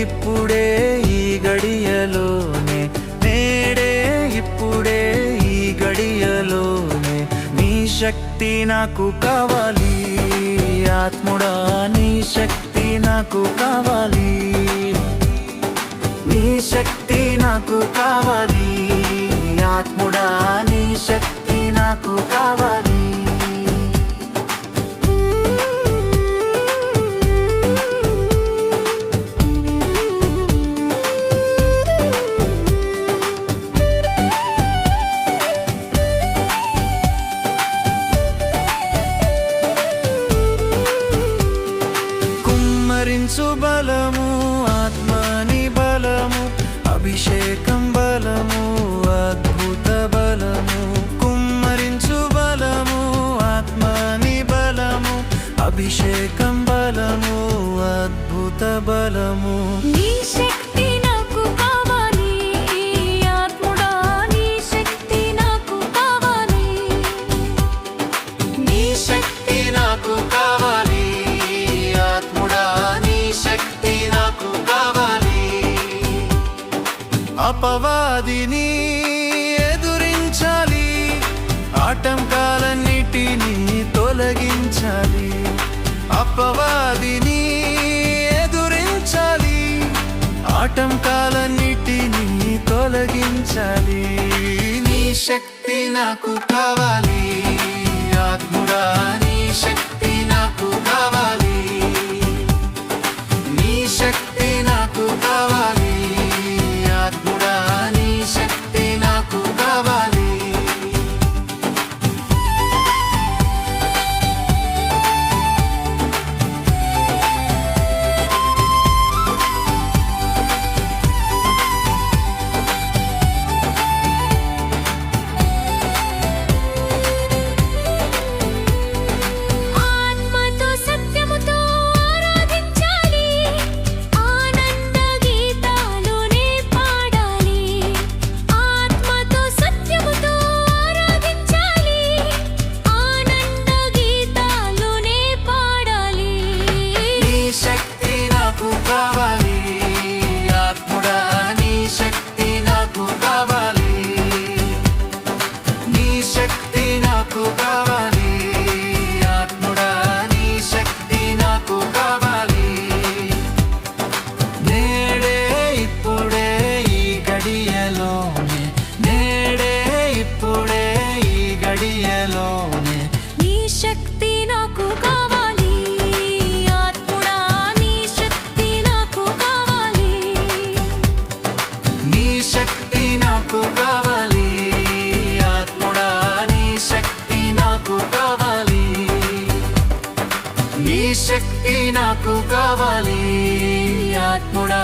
ఇప్పుడే ఈ గడియలోనే, నేడే ఇప్పుడే ఈ గడియలోనే నీ శక్తి నాకు కావాలి ఆత్ముడా, నీ శక్తి నాకు కావాలి, నీ శక్తి నాకు కావాలి ఆత్ముడా, నీ శక్తి నాకు కావాలి. కుమ్మరించు బలము, ఆత్మని బలము, అభిషేకం బలము, అద్భుత బలము. కుమ్మరించు బలము, ఆత్మని బలము, అభిషేకం బలము, అద్భుత బలము. నీ శక్తి నాకు కావాలి ఆత్ముడా, నీ శక్తి నాకు కావాలి, నీ శక్తి నాకు కావాలి ఆత్ముడా, నీ శక్తి నాకు కావాలి. అపవాదిని ఎదురించాలి, ఆటంకాలన్నిటినీ తొలగించాలి. అపవాదిని ఎదురించాలి, ఆటంకాలన్నిటినీ తొలగించాలి. నీ శక్తి నాకు కావాలి ఆత్ముడా, నీ శక్తి నాకు కావాలి, నీ శక్తి నాకు కావాలి ఆత్ముడా, నీ శక్తి నాకు కావాలి. ఆత్మతో సత్యముతో ఆరాధించాలి, ఆనంద గీతాలునే పాడాలి. ఆత్మతో సత్యముతో ఆరాధించాలి, ఆనంద గీతాలునే పాడాలి. నీ శక్తి నాకు కావాలి ఆత్ముడా, నీ శక్తి నాకు కావాలి, నీ శక్తి నాకు కావాలి ఆత్ముడా, నీ శక్తి నాకు కావాలి. నేడే ఇప్పుడే ఈ గడియలోనే, నేడే ఇప్పుడే ఈ గడియలోనే నీ శక్తి నాకు కావాలి ఆత్ముడా, నీ శక్తి నాకు కావాలి, నీ శక్తి నాకు కావాలి ఆత్ముడా, నీ శక్తి నాకు కావాలి, నీ శక్తి నాకు కావాలి ఆత్ముడా.